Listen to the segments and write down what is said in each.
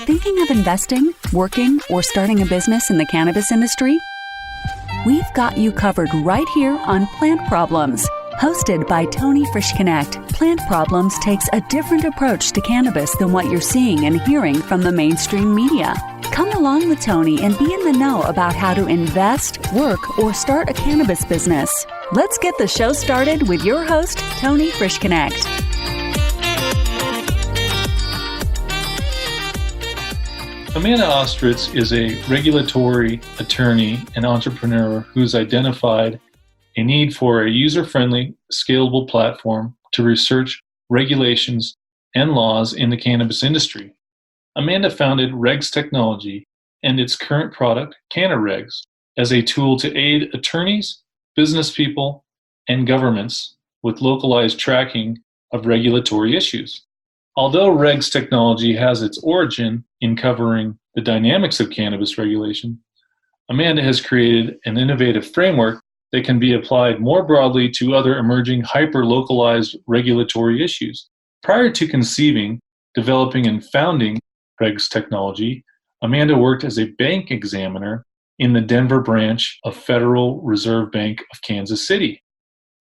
Thinking of investing, working, or starting a business in the cannabis industry? We've got you covered right here on Plant Problems. Hosted by Tony Frischknecht, Plant Problems takes a different approach to cannabis than what you're seeing and hearing from the mainstream media. Come along with Tony and be in the know about how to invest, work, or start a cannabis business. Let's get the show started with your host, Tony Frischknecht. Amanda Ostrowitz is a regulatory attorney and entrepreneur who's identified a need for a user-friendly, scalable platform to research regulations and laws in the cannabis industry. Amanda founded RegsTechnology and its current product, CannaRegs, as a tool to aid attorneys, business people, and governments with localized tracking of regulatory issues. Although RegsTechnology has its origin in covering the dynamics of cannabis regulation, Amanda has created an innovative framework that can be applied more broadly to other emerging hyper-localized regulatory issues. Prior to conceiving, developing, and founding RegsTechnology, Amanda worked as a bank examiner in the Denver branch of Federal Reserve Bank of Kansas City.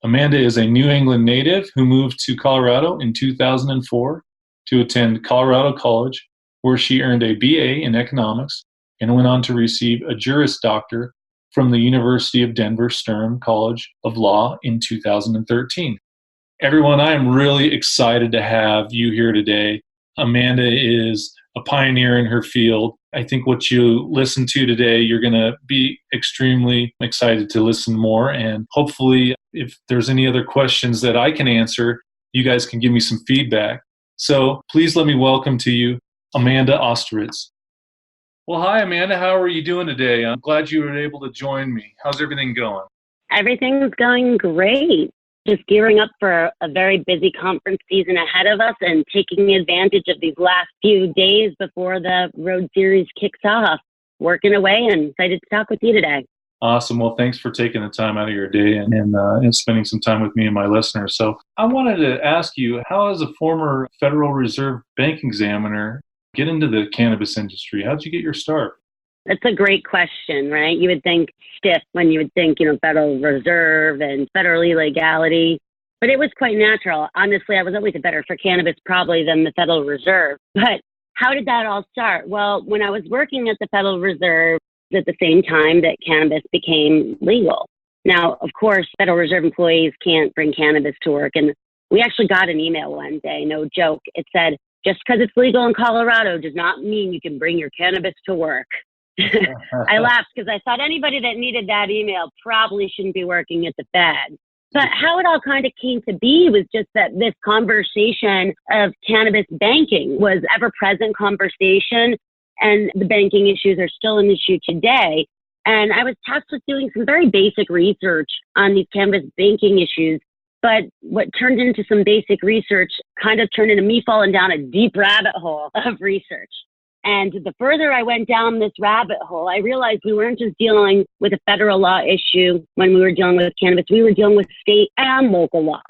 Amanda is a New England native who moved to Colorado in 2004 to attend Colorado College, where she earned a BA in economics and went on to receive a Juris Doctor from the University of Denver Stern College of Law in 2013. Everyone, I am really excited to have you here today. Amanda is a pioneer in her field. I think what you listen to today, you're going to be extremely excited to listen more. And hopefully, if there's any other questions that I can answer, you guys can give me some feedback. So please let me welcome to you, Amanda Ostrowitz. Well, hi, Amanda. How are you doing today? I'm glad you were able to join me. How's everything going? Everything's going great. Just gearing up for a very busy conference season ahead of us and taking advantage of these last few days before the Road Series kicks off. Working away and excited to talk with you today. Awesome. Well, thanks for taking the time out of your day and spending some time with me and my listeners. So I wanted to ask you, how as a former Federal Reserve Bank examiner get into the cannabis industry? How did you get your start? That's a great question, right? You would think stiff when you would think, Federal Reserve and federal illegality, but it was quite natural. Honestly, I was always better for cannabis probably than the Federal Reserve. But how did that all start? Well, when I was working at the Federal Reserve at the same time that cannabis became legal. Now, of course, Federal Reserve employees can't bring cannabis to work. And we actually got an email one day, no joke. It said, just because it's legal in Colorado does not mean you can bring your cannabis to work. I laughed because I thought anybody that needed that email probably shouldn't be working at the Fed. But how it all kind of came to be was just that this conversation of cannabis banking was ever-present conversation, and the banking issues are still an issue today. And I was tasked with doing some very basic research on these cannabis banking issues. But what turned into some basic research kind of turned into me falling down a deep rabbit hole of research. And the further I went down this rabbit hole, I realized we weren't just dealing with a federal law issue when we were dealing with cannabis. We were dealing with state and local law.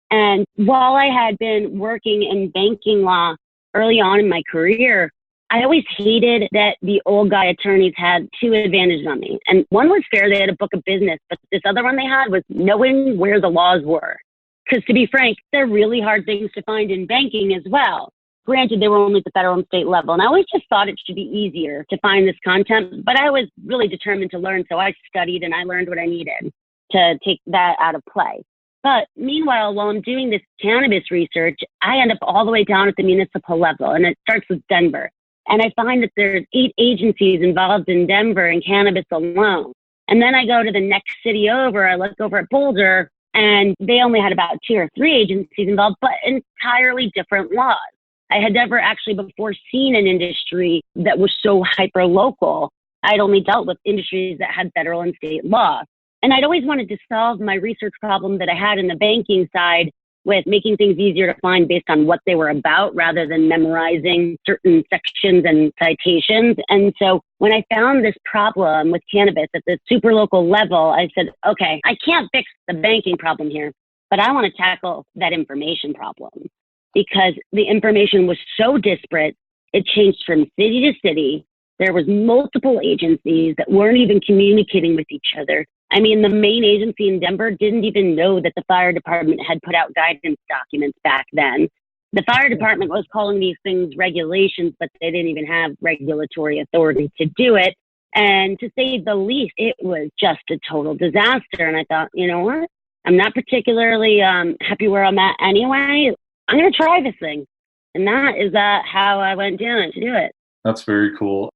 And while I had been working in banking law early on in my career, I always hated that the old guy attorneys had two advantages on me. And one was fair, they had a book of business, but this other one they had was knowing where the laws were. Because to be frank, they're really hard things to find in banking as well. Granted, they were only at the federal and state level. And I always just thought it should be easier to find this content, but I was really determined to learn. So I studied and I learned what I needed to take that out of play. But meanwhile, while I'm doing this cannabis research, I end up all the way down at the municipal level, and it starts with Denver. And I find that there's 8 agencies involved in Denver in cannabis alone. And then I go to the next city over, I look over at Boulder, and they only had about 2 or 3 agencies involved, but entirely different laws. I had never actually before seen an industry that was so hyper-local. I'd only dealt with industries that had federal and state law. And I'd always wanted to solve my research problem that I had in the banking side with making things easier to find based on what they were about rather than memorizing certain sections and citations. And so when I found this problem with cannabis at the super local level, I said, okay, I can't fix the banking problem here, but I want to tackle that information problem because the information was so disparate It changed from city to city. There was multiple agencies that weren't even communicating with each other. I mean, the main agency in Denver didn't even know that the fire department had put out guidance documents back then. The fire department was calling these things regulations, but they didn't even have regulatory authority to do it. And to say the least, it was just a total disaster. And I thought, you know what? I'm not particularly happy where I'm at anyway. I'm going to try this thing. And that is how I went down to do it. That's very cool.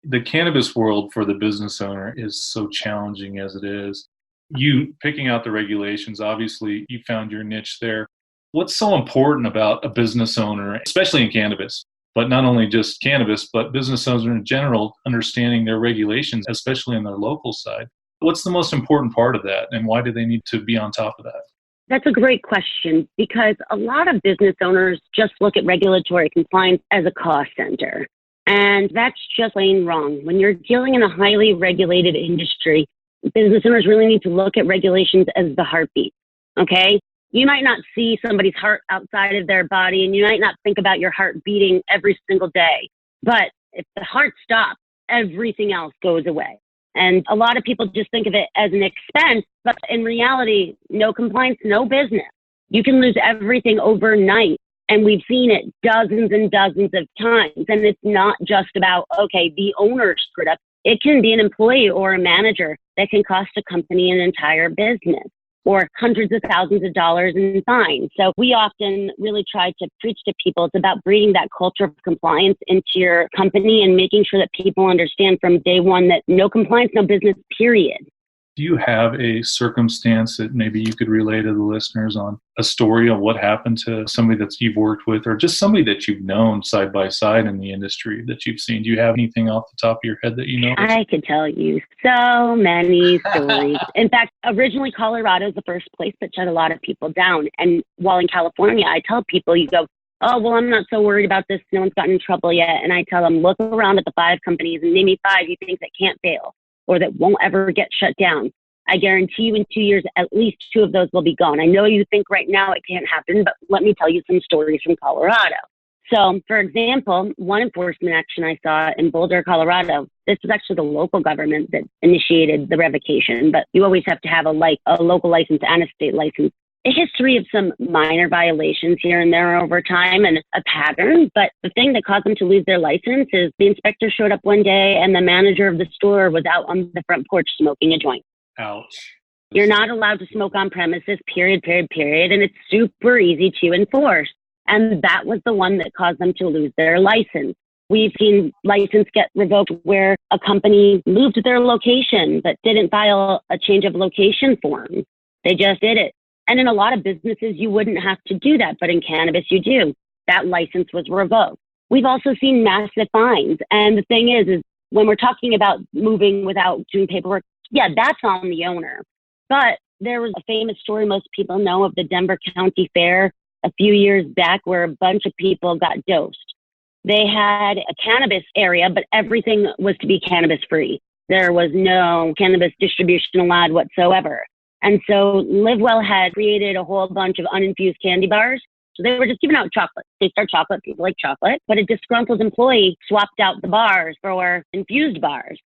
The cannabis world for the business owner is so challenging as it is. You picking out the regulations, obviously you found your niche there. What's so important about a business owner, especially in cannabis, but not only just cannabis, but business owners in general, understanding their regulations, especially on their local side? What's the most important part of that, and why do they need to be on top of that? That's a great question, because a lot of business owners just look at regulatory compliance as a cost center. And that's just plain wrong. When you're dealing in a highly regulated industry, business owners really need to look at regulations as the heartbeat, okay? You might not see somebody's heart outside of their body, and you might not think about your heart beating every single day. But if the heart stops, everything else goes away. And a lot of people just think of it as an expense, but in reality, no compliance, no business. You can lose everything overnight. And we've seen it dozens and dozens of times. And it's not just about, okay, the owner screwed up. It can be an employee or a manager that can cost a company an entire business or hundreds of thousands of dollars in fines. So we often really try to preach to people. It's about breeding that culture of compliance into your company and making sure that people understand from day one that no compliance, no business, period. Do you have a circumstance that maybe you could relay to the listeners on a story of what happened to somebody that you've worked with, or just somebody that you've known side by side in the industry that you've seen? Do you have anything off the top of your head that you know? I could tell you so many stories. In fact, originally Colorado is the first place that shut a lot of people down. And while in California, I tell people, you go, oh, well, I'm not so worried about this. No one's gotten in trouble yet. And I tell them, look around at the 5 companies and name me 5 you think that can't fail or that won't ever get shut down. I guarantee you in 2 years, at least 2 of those will be gone. I know you think right now it can't happen, but let me tell you some stories from Colorado. So, for example, one enforcement action I saw in Boulder, Colorado, this was actually the local government that initiated the revocation, but you always have to have a local license and a state license. A history of some minor violations here and there over time and a pattern. But the thing that caused them to lose their license is the inspector showed up one day and the manager of the store was out on the front porch smoking a joint. Ouch. You're not allowed to smoke on premises, period. And it's super easy to enforce. And that was the one that caused them to lose their license. We've seen license get revoked where a company moved their location but didn't file a change of location form. They just did it. And in a lot of businesses, you wouldn't have to do that. But in cannabis, you do. That license was revoked. We've also seen massive fines. And the thing is when we're talking about moving without doing paperwork, yeah, that's on the owner. But there was a famous story most people know of the Denver County Fair a few years back where a bunch of people got dosed. They had a cannabis area, but everything was to be cannabis free. There was no cannabis distribution allowed whatsoever. And so LiveWell had created a whole bunch of uninfused candy bars. So they were just giving out chocolate. They start chocolate, people like chocolate, but a disgruntled employee swapped out the bars for infused bars.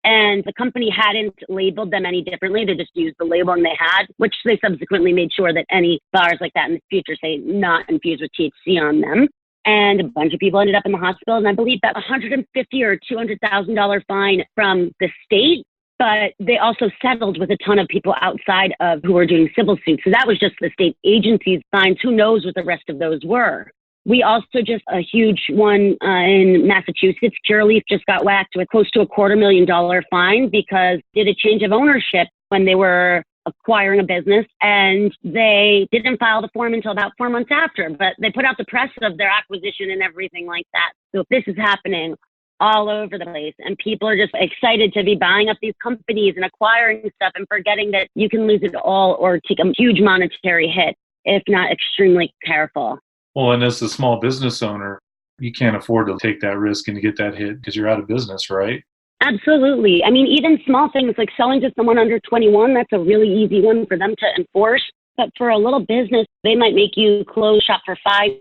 And the company hadn't labeled them any differently. They just used the labeling they had, which they subsequently made sure that any bars like that in the future say not infused with THC on them. And a bunch of people ended up in the hospital. And I believe that $150,000 or $200,000 fine from the state, but they also settled with a ton of people outside of who were doing civil suits. So that was just the state agency's fines. Who knows what the rest of those were? We also just a huge one in Massachusetts. Curaleaf just got whacked with close to $250,000 fine because did a change of ownership when they were acquiring a business, and they didn't file the form until about 4 months after. But they put out the press of their acquisition and everything like that. So this is happening all over the place, and people are just excited to be buying up these companies and acquiring stuff and forgetting that you can lose it all or take a huge monetary hit if not extremely careful. Well, and as a small business owner, you can't afford to take that risk and to get that hit because you're out of business, right? Absolutely. I mean, even small things like selling to someone under 21, that's a really easy one for them to enforce. But for a little business, they might make you close shop for 5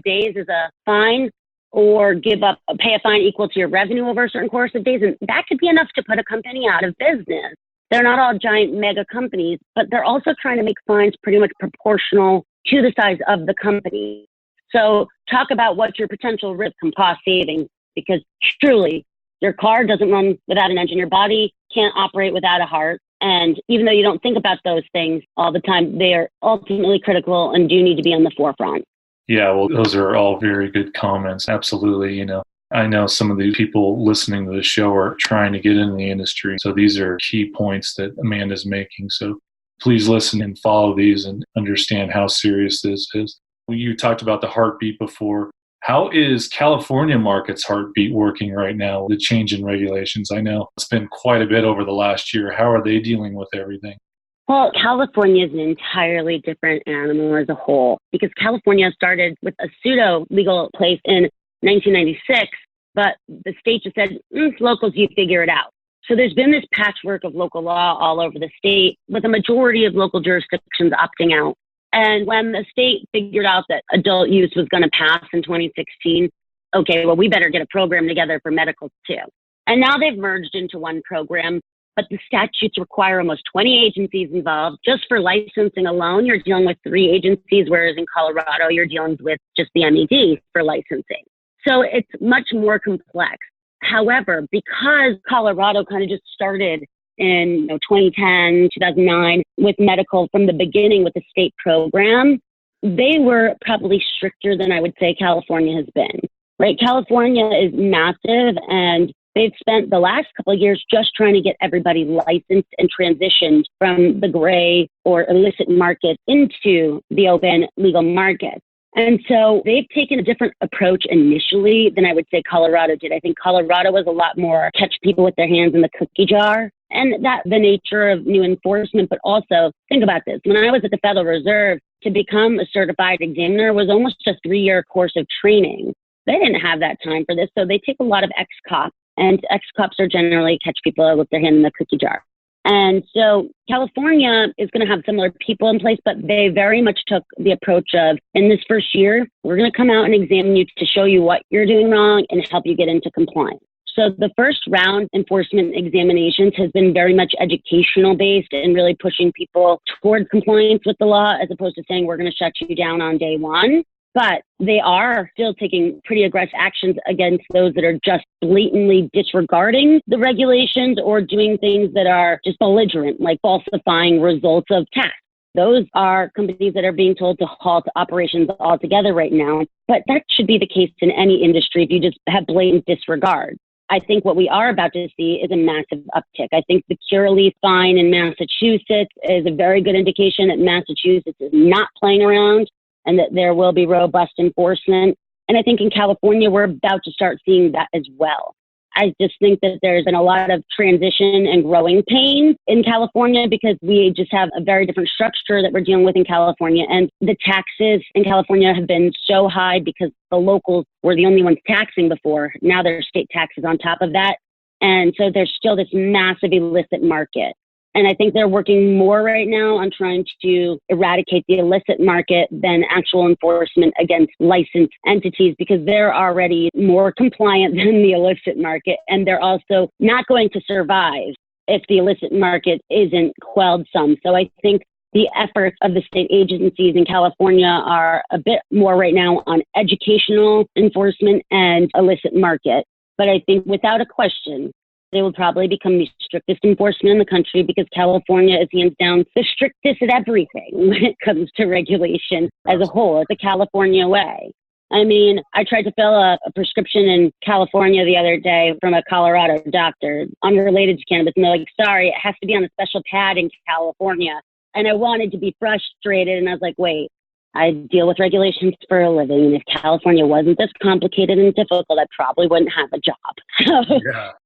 days as a fine. or pay a fine equal to your revenue over a certain course of days. And that could be enough to put a company out of business. They're not all giant mega companies, but they're also trying to make fines pretty much proportional to the size of the company. So talk about what your potential risk and cost savings, because truly your car doesn't run without an engine. Your body can't operate without a heart. And even though you don't think about those things all the time, they are ultimately critical and do need to be on the forefront. Yeah, well, those are all very good comments. Absolutely. I know some of the people listening to the show are trying to get into the industry. So these are key points that Amanda's making. So please listen and follow these and understand how serious this is. You talked about the heartbeat before. How is California market's heartbeat working right now, the change in regulations? I know it's been quite a bit over the last year. How are they dealing with everything? Well, California is an entirely different animal as a whole, because California started with a pseudo-legal place in 1996, but the state just said, locals, you figure it out. So there's been this patchwork of local law all over the state, with a majority of local jurisdictions opting out. And when the state figured out that adult use was going to pass in 2016, okay, well, we better get a program together for medical too. And now they've merged into one program, but the statutes require almost 20 agencies involved. Just for licensing alone, you're dealing with 3 agencies, whereas in Colorado, you're dealing with just the MED for licensing. So it's much more complex. However, because Colorado kind of just started in 2010, 2009 with medical from the beginning with the state program, they were probably stricter than I would say California has been, right? California is massive, and they've spent the last couple of years just trying to get everybody licensed and transitioned from the gray or illicit market into the open legal market. And so they've taken a different approach initially than I would say Colorado did. I think Colorado was a lot more catch people with their hands in the cookie jar. And that the nature of new enforcement, but also think about this. When I was at the Federal Reserve, to become a certified examiner was almost a 3-year course of training. They didn't have that time for this. So they take a lot of ex-cops, and ex-cops are generally catch people with their hand in the cookie jar. And so California is going to have similar people in place, but they very much took the approach of, in this first year, we're going to come out and examine you to show you what you're doing wrong and help you get into compliance. So the first round enforcement examinations has been very much educational based and really pushing people towards compliance with the law, as opposed to saying we're going to shut you down on day one. But they are still taking pretty aggressive actions against those that are just blatantly disregarding the regulations or doing things that are just belligerent, like falsifying results of tests. Those are companies that are being told to halt operations altogether right now. But that should be the case in any industry if you just have blatant disregard. I think what we are about to see is a massive uptick. I think the Curaleaf fine in Massachusetts is a very good indication that Massachusetts is not playing around and that there will be robust enforcement. And I think in California, we're about to start seeing that as well. I just think that there's been a lot of transition and growing pains in California because we just have a very different structure that we're dealing with in California. And the taxes in California have been so high because the locals were the only ones taxing before. Now there's state taxes on top of that. And so there's still this massive illicit market. And I think they're working more right now on trying to eradicate the illicit market than actual enforcement against licensed entities, because they're already more compliant than the illicit market. And they're also not going to survive if the illicit market isn't quelled some. So I think the efforts of the state agencies in California are a bit more right now on educational enforcement and illicit market. But I think without a question, they will probably become the strictest enforcement in the country, because California is hands down the strictest at everything when it comes to regulation as a whole. It's the California way. I mean, I tried to fill a prescription in California the other day from a Colorado doctor unrelated to cannabis. And they're like, sorry, it has to be on a special pad in California. And I wanted to be frustrated. And I was like, wait, I deal with regulations for a living. And if California wasn't this complicated and difficult, I probably wouldn't have a job. So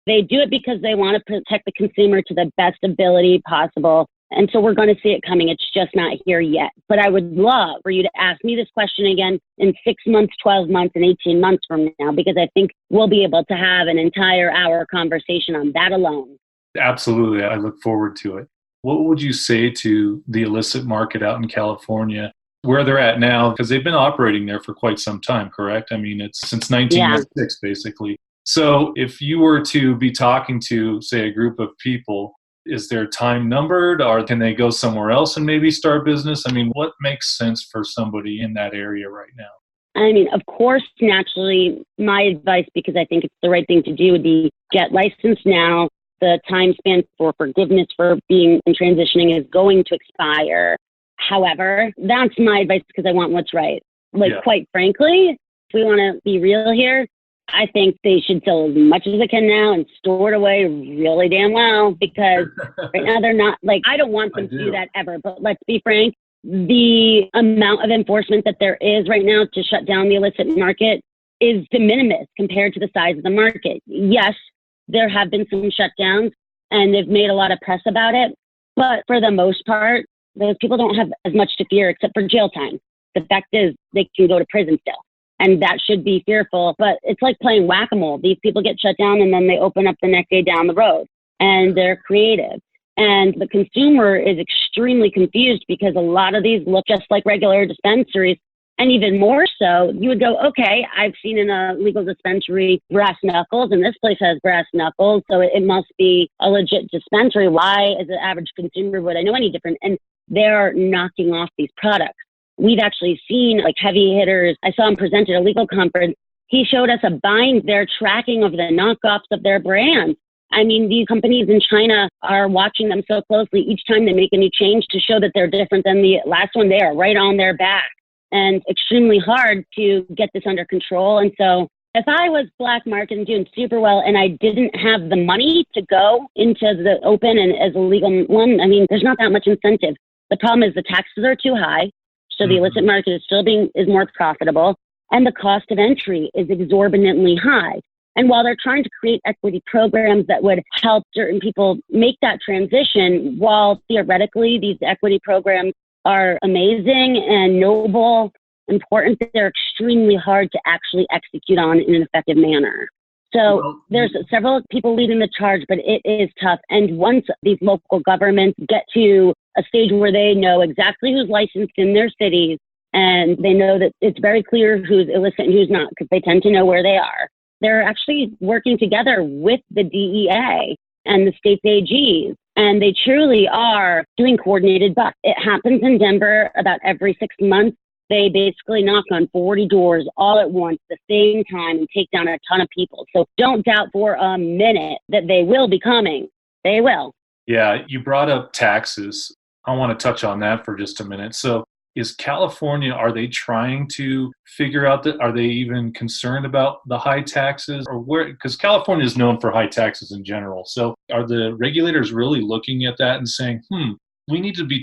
They do it because they want to protect the consumer to the best ability possible. And so we're going to see it coming. It's just not here yet. But I would love for you to ask me this question again in 6 months, 12 months, and 18 months from now, because I think we'll be able to have an entire hour conversation on that alone. Absolutely. I look forward to it. What would you say to the illicit market out in California? where they're at now, because they've been operating there for quite some time, correct? I mean, it's since 1996, basically. So if you were to be talking to, say, a group of people, is their time numbered, or can they go somewhere else and maybe start business? I mean, what makes sense for somebody in that area right now? I mean, of course, naturally, my advice, because I think it's the right thing to do, would be get licensed now. The time span for forgiveness for being and transitioning is going to expire. However, that's my advice because I want what's right. Quite frankly, if we want to be real here, I think they should sell as much as they can now and store it away really damn well, because right now they're not, I don't want them to do that ever. But let's be frank, the amount of enforcement that there is right now to shut down the illicit market is de minimis compared to the size of the market. Yes, there have been some shutdowns and they've made a lot of press about it, but for the most part, those people don't have as much to fear except for jail time. The fact is they can go to prison still. And that should be fearful, but it's like playing whack-a-mole. These people get shut down and then they open up the next day down the road and they're creative. And the consumer is extremely confused because a lot of these look just like regular dispensaries. And even more so, you would go, okay, I've seen in a legal dispensary brass knuckles, and this place has brass knuckles, so it must be a legit dispensary. Why, as an average consumer, would I know any different? And they're knocking off these products. We've actually seen heavy hitters. I saw him present at a legal conference. He showed us a bind. They're tracking of the knockoffs of their brands. I mean, these companies in China are watching them so closely. Each time they make a new change to show that they're different than the last one, they are right on their back. And extremely hard to get this under control. And so if I was black market and doing super well and I didn't have the money to go into the open and as a legal one, I mean, there's not that much incentive. The problem is the taxes are too high. So the illicit market is more profitable, and the cost of entry is exorbitantly high. And while they're trying to create equity programs that would help certain people make that transition, while theoretically these equity programs are amazing and noble, important, they're extremely hard to actually execute on in an effective manner. So there's several people leading the charge, but it is tough. And once these local governments get to a stage where they know exactly who's licensed in their cities, and they know that it's very clear who's illicit and who's not, because they tend to know where they are. They're actually working together with the DEA and the state's AGs, and they truly are doing coordinated busts. It happens in Denver about every 6 months. They basically knock on 40 doors all at once, the same time, and take down a ton of people. So don't doubt for a minute that they will be coming. They will. Yeah, you brought up taxes. I want to touch on that for just a minute. So is California, are they trying to figure out that, are they even concerned about the high taxes, or where, because California is known for high taxes in general. So are the regulators really looking at that and saying, we need to be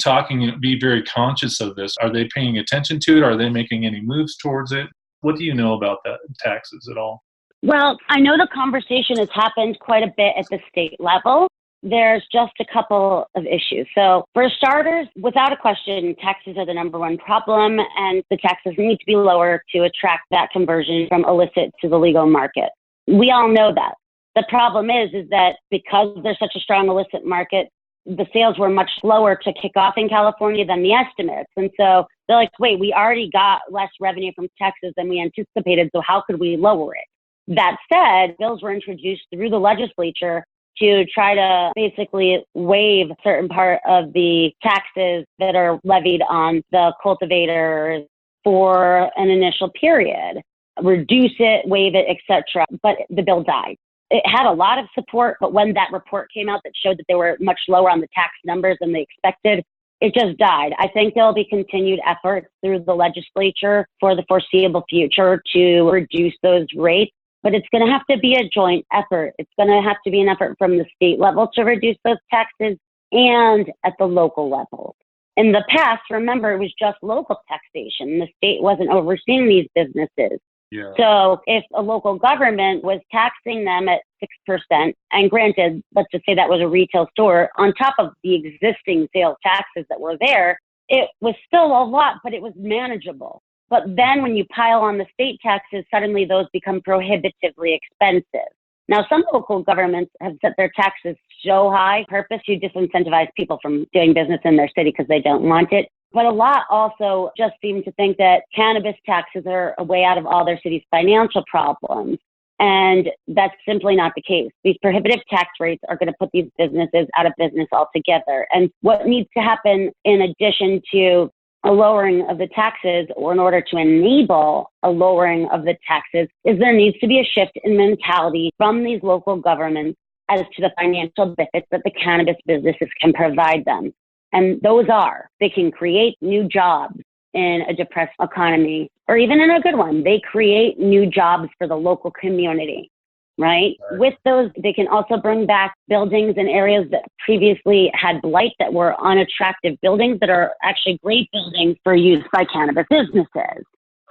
be very conscious of this? Are they paying attention to it? Are they making any moves towards it? What do you know about that taxes at all? Well, I know the conversation has happened quite a bit at the state level. There's just a couple of issues. So for starters, without a question, taxes are the number one problem, and the taxes need to be lower to attract that conversion from illicit to the legal market. We all know that. The problem is that because there's such a strong illicit market, the sales were much slower to kick off in California than the estimates. And so they're like, wait, we already got less revenue from taxes than we anticipated, so how could we lower it? That said, bills were introduced through the legislature to try to basically waive a certain part of the taxes that are levied on the cultivators for an initial period, reduce it, waive it, etc. But the bill died. It had a lot of support, but when that report came out that showed that they were much lower on the tax numbers than they expected, it just died. I think there'll be continued efforts through the legislature for the foreseeable future to reduce those rates. But it's going to have to be a joint effort. It's going to have to be an effort from the state level to reduce those taxes and at the local level. In the past, remember, it was just local taxation. The state wasn't overseeing these businesses. Yeah. So if a local government was taxing them at 6%, and granted, let's just say that was a retail store, on top of the existing sales taxes that were there, it was still a lot, but it was manageable. But then when you pile on the state taxes, suddenly those become prohibitively expensive. Now, some local governments have set their taxes so high, purpose to disincentivize people from doing business in their city because they don't want it. But a lot also just seem to think that cannabis taxes are a way out of all their city's financial problems. And that's simply not the case. These prohibitive tax rates are going to put these businesses out of business altogether. And what needs to happen in addition to a lowering of the taxes, or in order to enable a lowering of the taxes, is there needs to be a shift in mentality from these local governments as to the financial benefits that the cannabis businesses can provide them. And those are, they can create new jobs in a depressed economy, or even in a good one. They create new jobs for the local community, right? With those, they can also bring back buildings in areas that previously had blight, that were unattractive buildings, that are actually great buildings for use by cannabis businesses.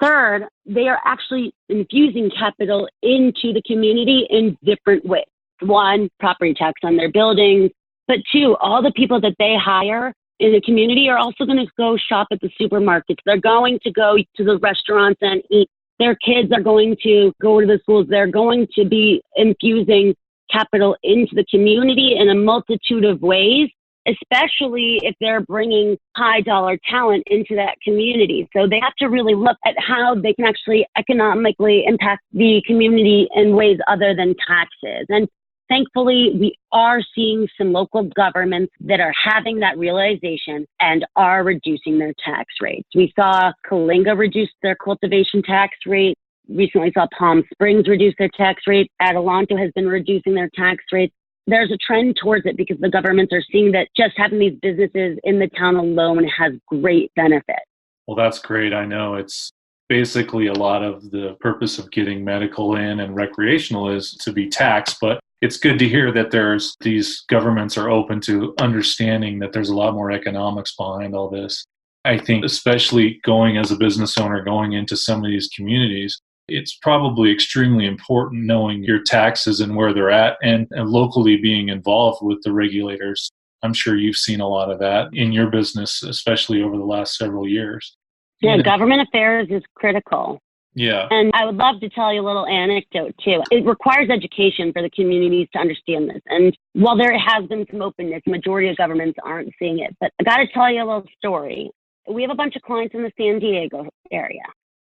Third, they are actually infusing capital into the community in different ways. One, property tax on their buildings, but two, all the people that they hire in the community are also going to go shop at the supermarkets. They're going to go to the restaurants and eat. Their kids are going to go to the schools. They're going to be infusing capital into the community in a multitude of ways, especially if they're bringing high dollar talent into that community. So they have to really look at how they can actually economically impact the community in ways other than taxes. And thankfully, we are seeing some local governments that are having that realization and are reducing their tax rates. We saw Kalinga reduce their cultivation tax rate. Recently saw Palm Springs reduce their tax rate. Adelanto has been reducing their tax rates. There's a trend towards it because the governments are seeing that just having these businesses in the town alone has great benefit. Well, that's great. I know it's basically a lot of the purpose of getting medical in and recreational is to be taxed, but it's good to hear that there's these governments are open to understanding that there's a lot more economics behind all this. I think especially going as a business owner, going into some of these communities, it's probably extremely important knowing your taxes and where they're at, and locally being involved with the regulators. I'm sure you've seen a lot of that in your business, especially over the last several years. Yeah, government affairs is critical. Yeah. And I would love to tell you a little anecdote too. It requires education for the communities to understand this. And while there has been some openness, the majority of governments aren't seeing it. But I got to tell you a little story. We have a bunch of clients in the San Diego area.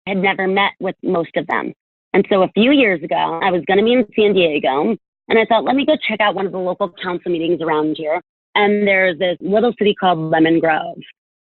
I had never met with most of them. And so a few years ago, I was going to be in San Diego, and I thought, let me go check out one of the local council meetings around here. And there's this little city called Lemon Grove.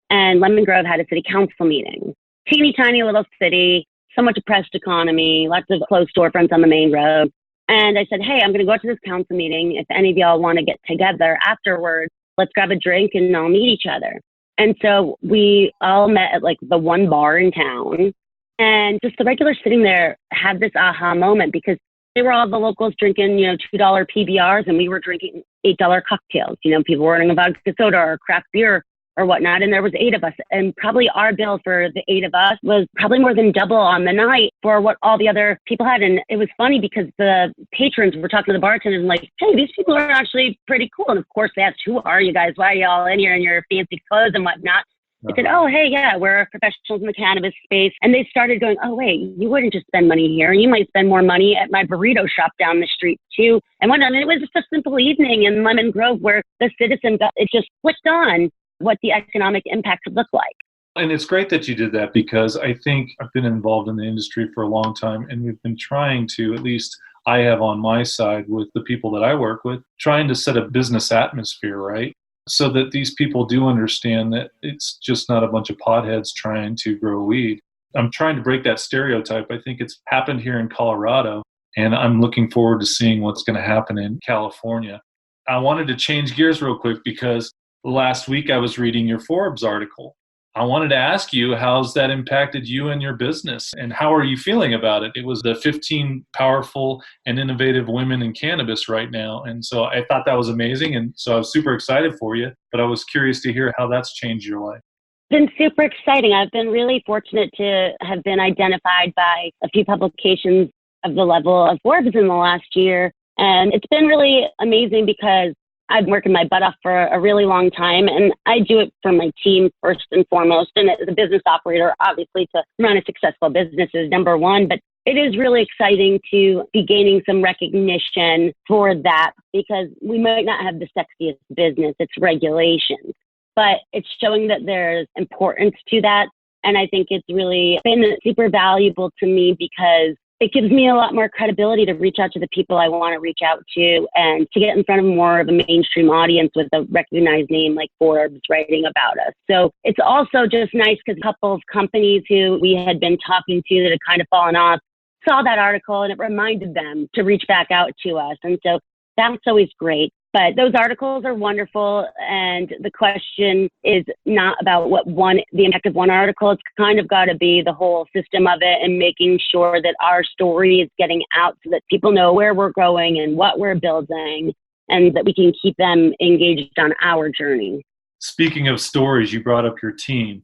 And Lemon Grove had a city council meeting. Teeny tiny little city, somewhat depressed economy, lots of closed storefronts on the main road. And I said, hey, I'm going to go to this council meeting. If any of y'all want to get together afterwards, let's grab a drink and I'll meet each other. And so we all met at like the one bar in town. And just the regulars sitting there had this aha moment because they were all the locals drinking, $2 PBRs, and we were drinking $8 cocktails. People were ordering a vodka soda or craft beer or whatnot. And there was 8 of us. And probably our bill for the 8 of us was probably more than double on the night for what all the other people had. And it was funny because the patrons were talking to the bartenders and like, hey, these people are actually pretty cool. And of course they asked, who are you guys? Why are you all in here in your fancy clothes and whatnot? I said, oh, hey, yeah, we're professionals in the cannabis space. And they started going, oh, wait, you wouldn't just spend money here. You might spend more money at my burrito shop down the street, too. And whatnot. And it was just a simple evening in Lemon Grove where the citizens, it just clicked on what the economic impact would look like. And it's great that you did that because I think I've been involved in the industry for a long time, and we've been trying to, at least I have on my side with the people that I work with, trying to set a business atmosphere, right? So that these people do understand that it's just not a bunch of potheads trying to grow weed. I'm trying to break that stereotype. I think it's happened here in Colorado, and I'm looking forward to seeing what's going to happen in California. I wanted to change gears real quick because last week I was reading your Forbes article. I wanted to ask you, how's that impacted you and your business, and how are you feeling about it? It was the 15 powerful and innovative women in cannabis right now. And so I thought that was amazing. And so I was super excited for you, but I was curious to hear how that's changed your life. It's been super exciting. I've been really fortunate to have been identified by a few publications of the level of Forbes in the last year. And it's been really amazing because I've been working my butt off for a really long time, and I do it for my team first and foremost. And as a business operator, obviously, to run a successful business is number one. But it is really exciting to be gaining some recognition for that because we might not have the sexiest business. It's regulations. but it's showing that there's importance to that. And I think it's really been super valuable to me because it gives me a lot more credibility to reach out to the people I want to reach out to and to get in front of more of a mainstream audience with a recognized name like Forbes writing about us. So it's also just nice because a couple of companies who we had been talking to that had kind of fallen off saw that article and it reminded them to reach back out to us. And so that's always great. But those articles are wonderful. And the question is not about the impact of one article. It's kind of got to be the whole system of it and making sure that our story is getting out so that people know where we're going and what we're building and that we can keep them engaged on our journey. Speaking of stories, you brought up your team.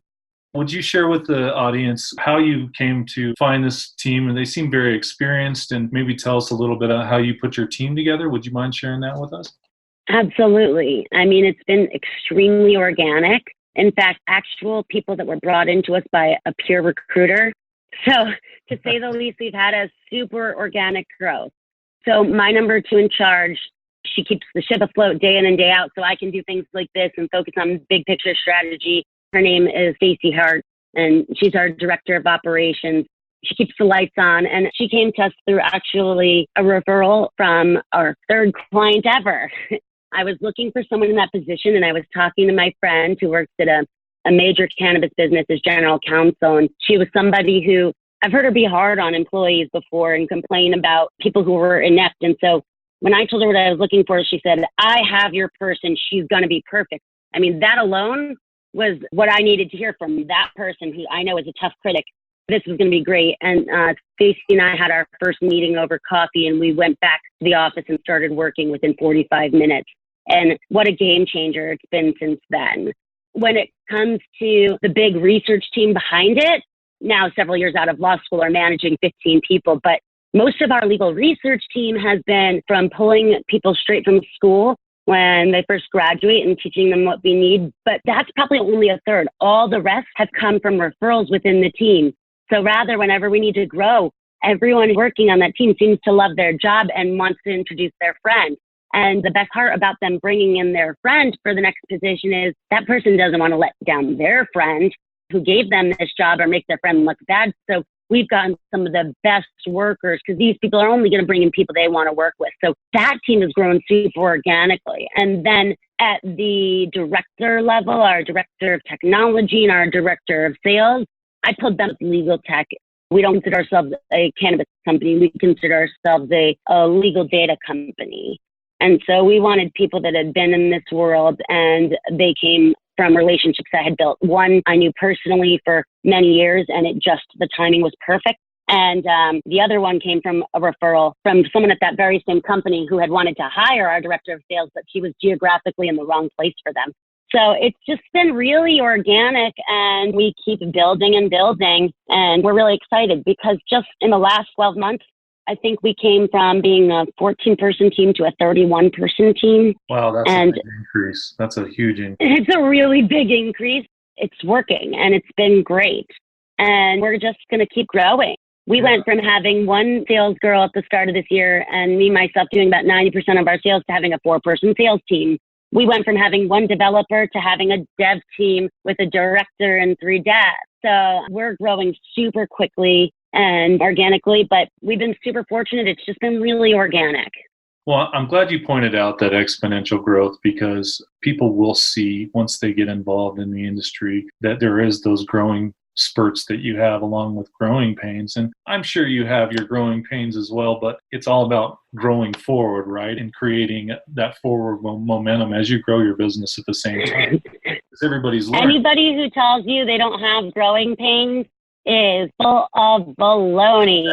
Would you share with the audience how you came to find this team? And they seem very experienced, and maybe tell us a little bit about how you put your team together. Would you mind sharing that with us? Absolutely. I mean, it's been extremely organic. In fact, actual people that were brought into us by a peer recruiter. So to say the least, we've had a super organic growth. So my number 2 in charge, she keeps the ship afloat day in and day out so I can do things like this and focus on big picture strategy. Her name is Stacey Hart, and she's our director of operations. She keeps the lights on, and she came to us through actually a referral from our third client ever. I was looking for someone in that position, and I was talking to my friend who works at a major cannabis business as general counsel, and she was somebody who I've heard her be hard on employees before and complain about people who were inept. And so when I told her what I was looking for, she said, "I have your person. She's going to be perfect." I mean, that alone was what I needed to hear from that person who I know is a tough critic. This was going to be great. And Stacey and I had our first meeting over coffee, and we went back to the office and started working within 45 minutes. And what a game changer it's been since then. When it comes to the big research team behind it, now several years out of law school are managing 15 people, but most of our legal research team has been from pulling people straight from school when they first graduate and teaching them what we need. But that's probably only a third. All the rest have come from referrals within the team. So rather, whenever we need to grow, everyone working on that team seems to love their job and wants to introduce their friend. And the best part about them bringing in their friend for the next position is that person doesn't want to let down their friend who gave them this job or make their friend look bad. So we've gotten some of the best workers because these people are only going to bring in people they want to work with. So that team has grown super organically. And then at the director level, our director of technology and our director of sales, I pulled them legal tech. We don't consider ourselves a cannabis company. We consider ourselves a legal data company. And so we wanted people that had been in this world, and they came from relationships I had built. One I knew personally for many years, and the timing was perfect. And the other one came from a referral from someone at that very same company who had wanted to hire our director of sales, but she was geographically in the wrong place for them. So it's just been really organic, and we keep building and building. And we're really excited because just in the last 12 months, I think we came from being a 14-person team to a 31-person team. Wow, that's a big increase. That's a huge increase. It's a really big increase. It's working, and it's been great. And we're just going to keep growing. We went from having one sales girl at the start of this year, and me, myself, doing about 90% of our sales, to having a 4-person sales team. We went from having one developer to having a dev team with a director and 3 devs. So we're growing super quickly and organically, but we've been super fortunate. It's just been really organic. Well, I'm glad you pointed out that exponential growth, because people will see once they get involved in the industry that there is those growing spurts that you have along with growing pains. And I'm sure you have your growing pains as well, but it's all about growing forward, right? And creating that forward momentum as you grow your business at the same time. Because everybody's learning. Anybody who tells you they don't have growing pains is full of baloney.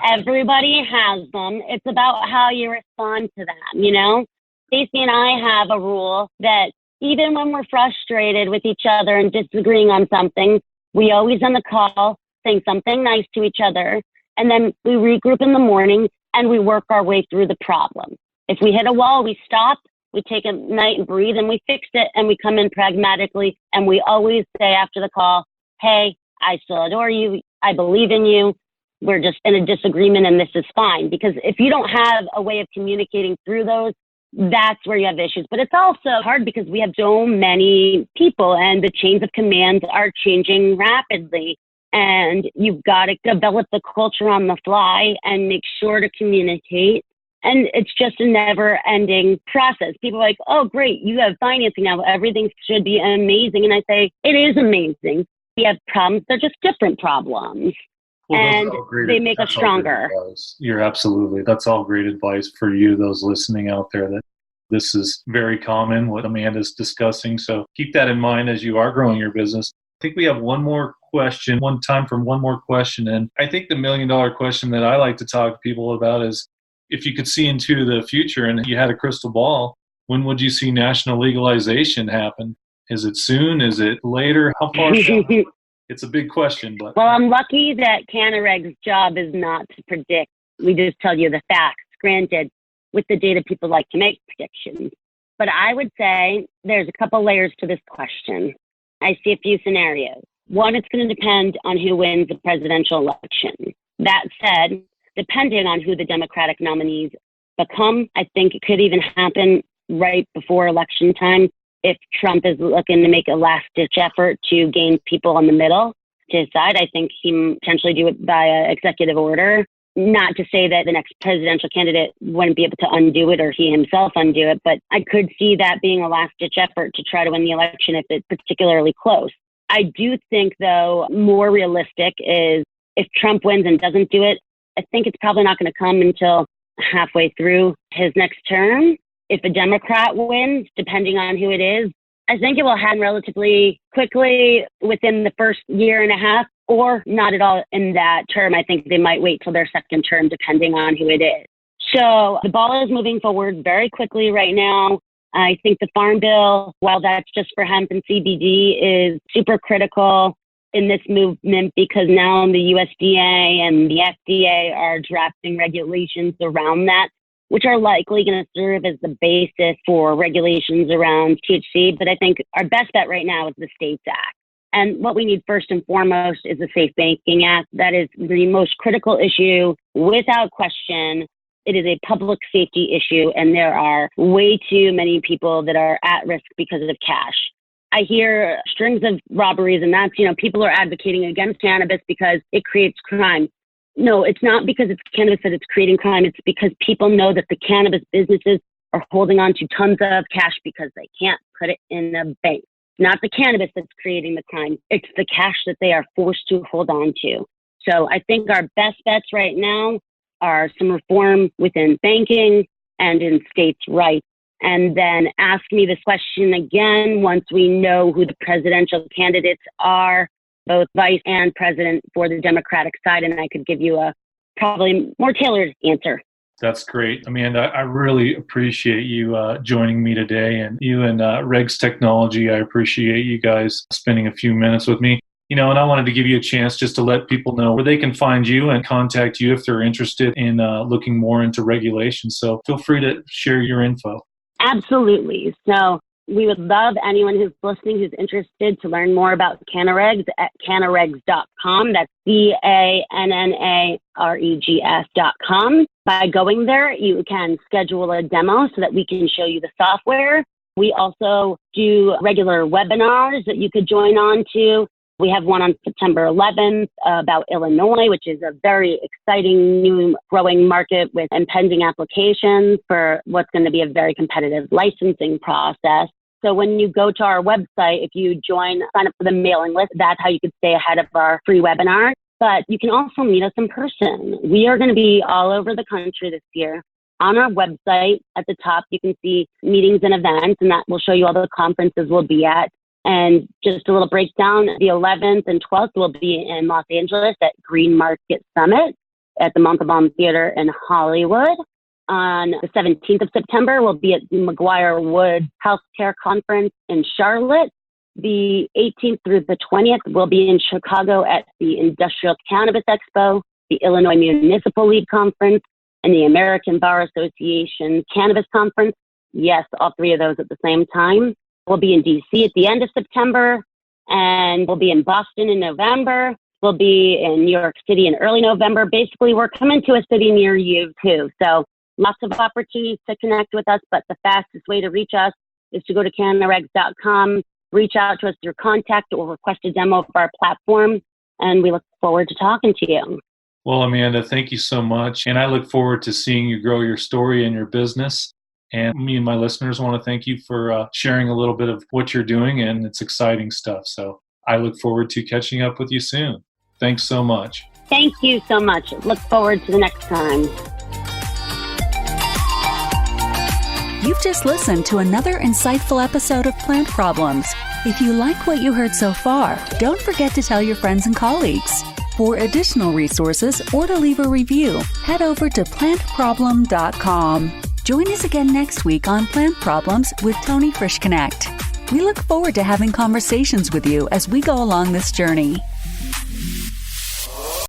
Everybody has them. It's about how you respond to them, you know? Stacey and I have a rule that even when we're frustrated with each other and disagreeing on something, we always on the call saying something nice to each other, and then we regroup in the morning and we work our way through the problem. If we hit a wall, we stop, we take a night and breathe, and we fix it, and we come in pragmatically, and we always say after the call, "Hey, I still adore you. I believe in you. We're just in a disagreement, and this is fine." Because if you don't have a way of communicating through those, that's where you have issues. But it's also hard because we have so many people and the chains of commands are changing rapidly. And you've got to develop the culture on the fly and make sure to communicate. And it's just a never ending process. People are like, oh, great, you have financing now. Everything should be amazing. And I say, it is amazing. We have problems. They're just different problems. Well, and they make us stronger. You're absolutely. That's all great advice for you, those listening out there, that this is very common, what Amanda's discussing. So keep that in mind as you are growing your business. I think we have one more question, time for one more question. And I think the $1 million question that I like to talk to people about is, if you could see into the future and you had a crystal ball, when would you see national legalization happen? Is it soon? Is it later? How far? It's a big question. But well, I'm lucky that CannaRegs' job is not to predict. We just tell you the facts. Granted, with the data, people like to make predictions. But I would say there's a couple layers to this question. I see a few scenarios. One, it's going to depend on who wins the presidential election. That said, depending on who the Democratic nominees become, I think it could even happen right before election time if Trump is looking to make a last-ditch effort to gain people on the middle to his side. I think he can potentially do it via executive order. Not to say that the next presidential candidate wouldn't be able to undo it or he himself undo it, but I could see that being a last-ditch effort to try to win the election if it's particularly close. I do think, though, more realistic is if Trump wins and doesn't do it, I think it's probably not going to come until halfway through his next term. If a Democrat wins, depending on who it is, I think it will happen relatively quickly within the first year and a half, or not at all in that term. I think they might wait till their second term, depending on who it is. So the ball is moving forward very quickly right now. I think the Farm Bill, while that's just for hemp and CBD, is super critical in this movement because now the USDA and the FDA are drafting regulations around that, which are likely going to serve as the basis for regulations around THC. But I think our best bet right now is the STATES Act. And what we need first and foremost is the Safe Banking Act. That is the most critical issue without question. It is a public safety issue, and there are way too many people that are at risk because of cash. I hear strings of robberies, and that's, people are advocating against cannabis because it creates crime. No, it's not because it's cannabis that it's creating crime. It's because people know that the cannabis businesses are holding on to tons of cash because they can't put it in a bank. Not the cannabis that's creating the crime. It's the cash that they are forced to hold on to. So I think our best bets right now are some reform within banking and in states' rights. And then ask me this question again once we know who the presidential candidates are, both vice and president for the Democratic side, and I could give you a probably more tailored answer. That's great. Amanda, I really appreciate you joining me today, and you and RegsTechnology. I appreciate you guys spending a few minutes with me. And I wanted to give you a chance just to let people know where they can find you and contact you if they're interested in looking more into regulation. So feel free to share your info. Absolutely. So we would love anyone who's listening who's interested to learn more about CannaRegs at CannaRegs.com. That's CannaRegs.com. By going there, you can schedule a demo so that we can show you the software. We also do regular webinars that you could join on to. We have one on September 11th about Illinois, which is a very exciting new growing market with impending applications for what's going to be a very competitive licensing process. So when you go to our website, if you sign up for the mailing list, that's how you could stay ahead of our free webinar. But you can also meet us in person. We are going to be all over the country this year. On our website at the top, you can see meetings and events, and that will show you all the conferences we'll be at. And just a little breakdown, the 11th and 12th will be in Los Angeles at Green Market Summit at the Montalban Theater in Hollywood. On the 17th of September, we'll be at the McGuire Woods Healthcare Conference in Charlotte. The 18th through the 20th, we'll be in Chicago at the Industrial Cannabis Expo, the Illinois Municipal League Conference, and the American Bar Association Cannabis Conference. Yes, all three of those at the same time. We'll be in DC at the end of September, and we'll be in Boston in November. We'll be in New York City in early November. Basically, we're coming to a city near you, too. So lots of opportunities to connect with us, but the fastest way to reach us is to go to CannaRegs.com, reach out to us through contact or request a demo of our platform, and we look forward to talking to you. Well, Amanda, thank you so much. And I look forward to seeing you grow your story and your business. And me and my listeners want to thank you for sharing a little bit of what you're doing, and it's exciting stuff. So I look forward to catching up with you soon. Thanks so much. Thank you so much. Look forward to the next time. You've just listened to another insightful episode of Plant Problems. If you like what you heard so far, don't forget to tell your friends and colleagues. For additional resources or to leave a review, head over to plantproblem.com. Join us again next week on Plant Problems with Tony Frischknecht. We look forward to having conversations with you as we go along this journey.